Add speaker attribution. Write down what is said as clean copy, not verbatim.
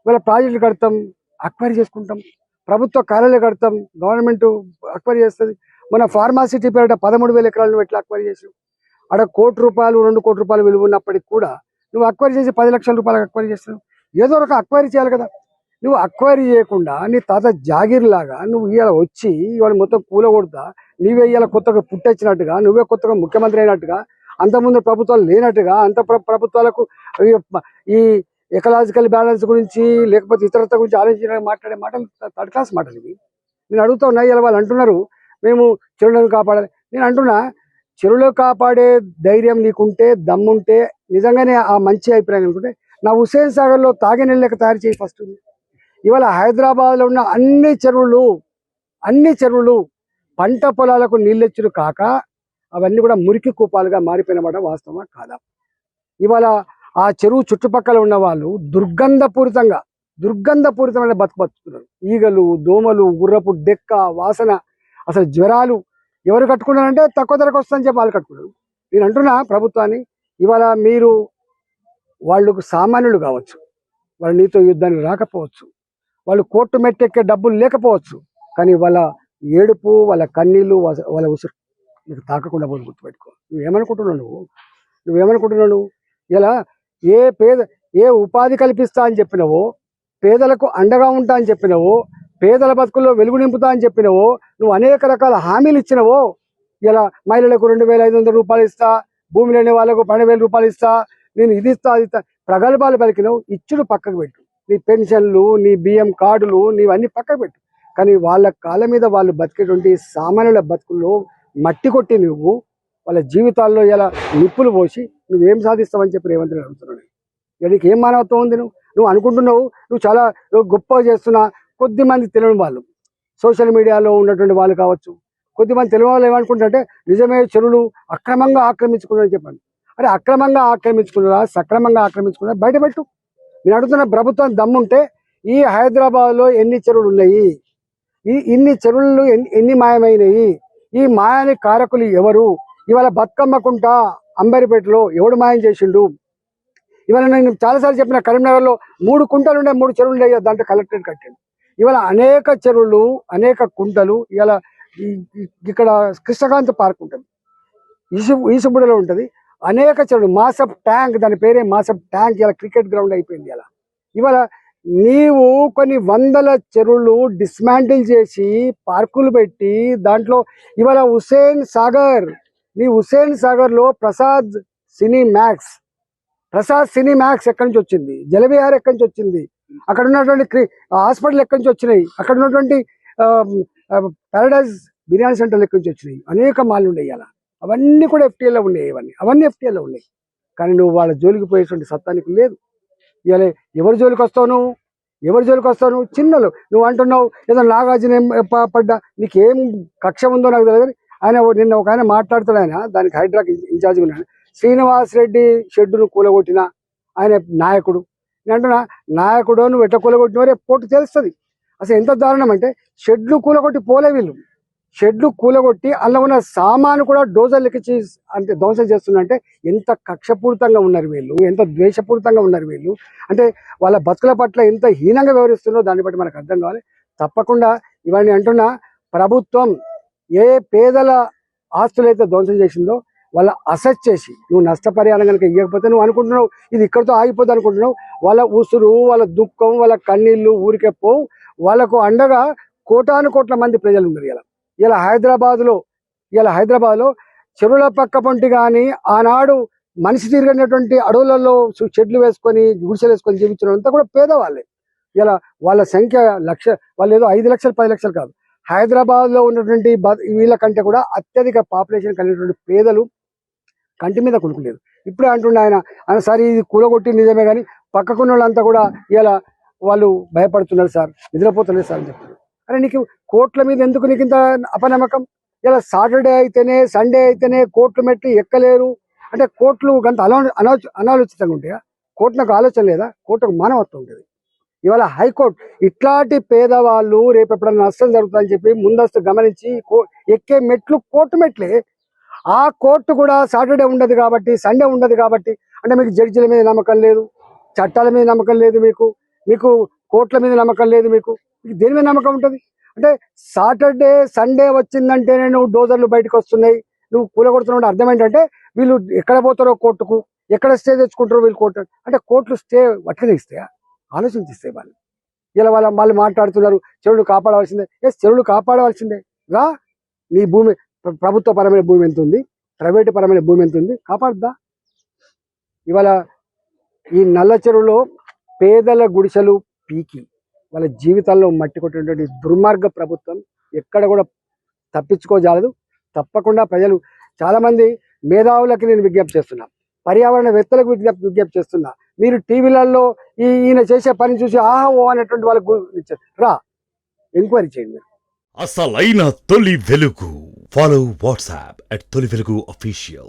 Speaker 1: ఇవాళ ప్రాజెక్టులు కడతాం, అక్వైరీ చేసుకుంటాం, ప్రభుత్వ కార్యాలయాలు కడతాం, గవర్నమెంట్ అక్వైరీ చేస్తుంది. మన ఫార్మాసిటీ పేరిట 13,000 ఎకరాలను ఎట్లా అక్వైరీ చేసావు? అక్కడ ₹1 2 కోట్ల రూపాయలు విలువ ఉన్నప్పటికి కూడా నువ్వు అక్వైరీ చేసి 10 లక్షల రూపాయలకు అక్వైరీ చేస్తున్నావు. ఏదో ఒక అక్వైరీ చేయాలి కదా. నువ్వు అక్వైరీ చేయకుండా నీ తాత జాగీర్ లాగా నువ్వు ఇవాళ వచ్చి ఇవాళ మొత్తం కూలగొడతా, నువ్వే ఇవాళ కొత్తగా పుట్టొచ్చినట్టుగా, నువ్వే కొత్తగా ముఖ్యమంత్రి అయినట్టుగా, అంతకుముందు ప్రభుత్వాలు లేనట్టుగా, ప్రభుత్వాలకు ఈ ఎకలాజికల్ బ్యాలెన్స్ గురించి లేకపోతే ఇతరత్వ గురించి ఆలోచించడానికి మాట్లాడే మాటలు థర్డ్ క్లాస్ మాటలు ఇవి. నేను అడుగుతా ఉన్నా, ఇలా వాళ్ళు అంటున్నారు మేము చెరువులను కాపాడాలి. నేను అంటున్నా, చెరువులు కాపాడే ధైర్యం నీకుంటే, దమ్ముంటే, నిజంగానే ఆ మంచి అభిప్రాయం అనుకుంటే నా హుస్సేన్ సాగర్లో తాగే నీళ్ళు లెక్క తయారు చేసి ఫస్ట్. ఇవాళ హైదరాబాద్లో ఉన్న అన్ని చెరువులు పంట పొలాలకు నీళ్ళెచ్చుడు కాక అవన్నీ కూడా మురికి కూపాలుగా మారిపోయినమాట వాస్తవమా కాదా? ఇవాళ ఆ చెరువు చుట్టుపక్కల ఉన్న వాళ్ళు దుర్గంధపూరితమైన బతుకుతున్నారు. ఈగలు, దోమలు, గుర్రపు డెక్క వాసన, అసలు జ్వరాలు. ఎవరు కట్టుకున్నారంటే తక్కువ ధరకు వస్తుందని చెప్పి వాళ్ళు కట్టుకున్నారు. నేను అంటున్నా ప్రభుత్వాన్ని, ఇవాళ మీరు వాళ్ళకు సామాన్యులు కావచ్చు, వాళ్ళు నీతో యుద్ధానికి రాకపోవచ్చు, వాళ్ళు కోర్టు మెట్టెక్కే డబ్బులు లేకపోవచ్చు, కానీ వాళ్ళ ఏడుపు, వాళ్ళ కన్నీళ్ళు, వాళ్ళ ఉసురు నీకు తాకకుండా పోయి గుర్తుపెట్టుకో. నువ్వేమనుకుంటున్నావు? ఇలా ఏ ఉపాధి కల్పిస్తా అని చెప్పినవో, పేదలకు అండగా ఉంటా అని చెప్పినవో, పేదల బతుకుల్లో వెలుగు నింపుతా అని చెప్పినవో, నువ్వు అనేక రకాల హామీలు ఇచ్చినవో, ఇలా మహిళలకు 2,500 రూపాయలు ఇస్తా, భూమి లేని వాళ్ళకు 12,000 రూపాయలు ఇస్తా, నేను ఇది ఇస్తా అది ఇస్తా, ప్రగల్భాలు పలికినవు. ఇచ్చుడు పక్కకు పెట్టు, నీ పెన్షన్లు, నీ బియ్యం కార్డులు, నీవన్నీ పక్కకు పెట్టు. కానీ వాళ్ళ కాళ్ళ మీద వాళ్ళు బతికేటువంటి సామాన్యుల బతుకుల్లో మట్టి కొట్టి నువ్వు వాళ్ళ జీవితాల్లో ఇలా నిప్పులు పోసి నువ్వేం సాధిస్తావని చెప్పి రేవంత్ రెడ్డి అడుగుతున్నాడు. నీకు ఏం మానవత్వం ఉంది? నువ్వు అనుకుంటున్నావు నువ్వు చాలా గొప్పగా చేస్తున్నా. కొద్దిమంది తెలియని వాళ్ళు, సోషల్ మీడియాలో ఉన్నటువంటి వాళ్ళు కావచ్చు, కొద్దిమంది తెలియని వాళ్ళు ఏమనుకుంటారంటే నిజమే చెరువులు అక్రమంగా ఆక్రమించుకున్నారని చెప్పాను. అరే అక్రమంగా ఆక్రమించుకున్నారా, సక్రమంగా ఆక్రమించుకున్నారా బయటపెట్టు. నేను అడుగుతున్న ప్రభుత్వం దమ్ముంటే ఈ హైదరాబాద్లో ఎన్ని చెరువులు ఉన్నాయి, ఇన్ని చెరువులు ఎన్ని మాయమైనవి, ఈ మాయానికి కారకులు ఎవరు? ఇవాళ బతుకమ్మకుంట అంబరిపేటలో ఎవడు మాయం చేసిండు? ఇవాళ నేను చాలాసార్లు చెప్పిన, కరీంనగర్లో 3 కుంటలు ఉండే 3 చెరువులు ఉండే, దాంట్లో కలెక్టరేట్ కట్టాను. ఇవాళ అనేక చెరువులు, అనేక కుంటలు. ఇవాళ ఇక్కడ కృష్ణకాంత్ పార్క్ ఉంటుంది, ఈసుబుడలో ఉంటుంది, అనేక చెరువులు. మాసప్ ట్యాంక్, దాని పేరే మాసప్ ట్యాంక్, ఇలా క్రికెట్ గ్రౌండ్ అయిపోయింది. ఇవాళ నీవు కొన్ని వందల చెరువులు డిస్మాంటిల్ చేసి పార్కులు పెట్టి దాంట్లో ఇవాళ హుస్సేన్ సాగర్లో ప్రసాద్ సినీ మ్యాక్స్ ఎక్కడి నుంచి వచ్చింది? జలవిహార్ ఎక్కడి నుంచి వచ్చింది? అక్కడ ఉన్నటువంటి హాస్పిటల్ ఎక్కడి నుంచి వచ్చినాయి? అక్కడ ఉన్నటువంటి పారడైజ్ బిర్యానీ సెంటర్లు ఎక్కడి నుంచి వచ్చినాయి? అనేక మాల్లు ఉన్నాయి. అవన్నీ కూడా FTAలో ఉన్నాయి. అవన్నీ FTAలో ఉన్నాయి. కానీ నువ్వు వాళ్ళ జోలికి పోయేటువంటి సత్తానికి లేదు. ఇవాళ ఎవరి జోలికి వస్తావు? చిన్నలు నువ్వు అంటున్నావు ఏదో నాగార్జున పడ్డా, నీకేం కక్ష ఉందో నాకు తెలియదు. నిన్న ఒక ఆయన మాట్లాడుతున్నాడు, ఆయన దానికి హైడ్రాక్ ఇన్ఛార్జ్ ఉన్నాడు. శ్రీనివాస్ రెడ్డి షెడ్డును కూలగొట్టిన ఆయన నాయకుడు. నేను అంటున్నా, నాయకుడు నువ్వు ఎట్లా కూలగొట్టిన రేపు కోర్టు తెలుస్తుంది. అసలు ఎంత దారుణం అంటే, షెడ్లు కూలగొట్టి పోలే వీళ్ళు, షెడ్లు కూలగొట్టి అందులో ఉన్న సామాను కూడా డోజర్లు ఎక్కించి అంటే ధ్వంసం చేస్తున్నంటే ఎంత కక్షపూరితంగా ఉన్నారు వీళ్ళు, ఎంత ద్వేషపూరితంగా ఉన్నారు వీళ్ళు. అంటే వాళ్ళ బతుకుల పట్ల ఎంత హీనంగా వ్యవహరిస్తున్నారో దాన్ని బట్టి మనకు అర్థం కావాలి. తప్పకుండా ఇవన్నీ అంటున్నా, ప్రభుత్వం ఏ పేదల ఆస్తులైతే ధ్వంసం చేసిందో వాళ్ళ అసెస్ చేసి, నువ్వు నష్టపరిహారం కనుక ఇవ్వకపోతే నువ్వు అనుకుంటున్నావు ఇది ఇక్కడితో ఆగిపోద్ది అనుకుంటున్నావు. వాళ్ళ ఉసురు, వాళ్ళ దుఃఖం, వాళ్ళ కన్నీళ్ళు ఊరికే పోవు. వాళ్ళకు అండగా కోటాను కోట్ల మంది ప్రజలు ఉన్నారు. ఇలా హైదరాబాద్లో చెరువుల పక్క పొంటి కానీ ఆనాడు మనిషి తిరిగినటువంటి అడవులలో చెట్లు వేసుకొని గుడిసెలు వేసుకొని జీవించడంతా కూడా పేదవాళ్ళే. ఇలా వాళ్ళ సంఖ్య వాళ్ళు ఏదో 5 లక్షలు 10 లక్షలు కాదు. హైదరాబాద్లో ఉన్నటువంటి వీళ్ళ కంటే కూడా అత్యధిక పాపులేషన్ కలిగినటువంటి పేదలు కంటి మీద కొనుక్కులేదు. ఇప్పుడే అంటుండే ఆయన సరే ఇది కూలగొట్టి నిజమే, కానీ పక్కకున్న వాళ్ళంతా కూడా ఇలా వాళ్ళు భయపడుతున్నారు సార్, నిద్రపోతున్నారు సార్ అని చెప్పారు. అరే నీకు కోర్టుల మీద ఎందుకు నీకు ఇంత అపనమ్మకం? ఇలా సాటర్డే అయితేనే, సండే అయితేనే కోర్టు మెట్లు ఎక్కలేరు అంటే కోర్టులు గంత అనాలోచితంగా ఉంటాయా? కోర్టులకు ఆలోచన లేదా? కోర్టుకు మానవత్వం ఉంటుంది. ఇవాళ హైకోర్టు ఇట్లాంటి పేదవాళ్ళు రేపు ఎప్పుడన్నా నష్టం జరుగుతుందని చెప్పి ముందస్తు గమనించి ఎక్కే మెట్లు కోర్టు మెట్లే. ఆ కోర్టు కూడా సాటర్డే ఉండదు కాబట్టి, సండే ఉండదు కాబట్టి, అంటే మీకు జడ్జిల మీద నమ్మకం లేదు, చట్టాల మీద నమ్మకం లేదు, మీకు కోట్ల మీద నమ్మకం లేదు మీకు దేని మీద నమ్మకం ఉంటుంది? అంటే సాటర్డే సండే వచ్చిందంటేనే నువ్వు డోజర్లు బయటకు వస్తున్నాయి, నువ్వు కూలగొడుతున్నావు. అర్థం ఏంటంటే వీళ్ళు ఎక్కడ పోతారో కోర్టుకు, ఎక్కడ స్టే తెచ్చుకుంటారో వీళ్ళు కోర్టు. అంటే కోర్టులు స్టే అట్లనే ఇస్తాయా? ఆలోచించిస్తాయి వాళ్ళు. ఇలా వాళ్ళు మాట్లాడుతున్నారు చెరువులు కాపాడవలసిందే. చెరువులు కాపాడవలసిందే రా. నీ భూమి ప్రభుత్వ పరమైన భూమి ఎంత ఉంది, ప్రైవేటు పరమైన భూమి ఎంత ఉంది, కాపాడుద్దా? ఇవాళ ఈ నల్ల చెరువులో పేదల గుడిసెలు పీకి వాళ్ళ జీవితాల్లో మట్టి కొట్టినటువంటి దుర్మార్గ ప్రభుత్వం ఎక్కడ కూడా తప్పించుకోజాలదు. తప్పకుండా ప్రజలు చాలామంది మేధావులకి నేను విజ్ఞప్తి చేస్తున్నా, పర్యావరణవేత్తలకు విజ్ఞప్తి చేస్తున్నా, మీరు టీవీలలో ఈయన చేసే పని చూసి ఆహా ఓ అనేటువంటి వాళ్ళకు రా ఎంక్వైరీ చేయండి.
Speaker 2: అసలైన తొలి వెలుగు. ఫాలో వాట్సాప్ @తొలి వెలుగు official.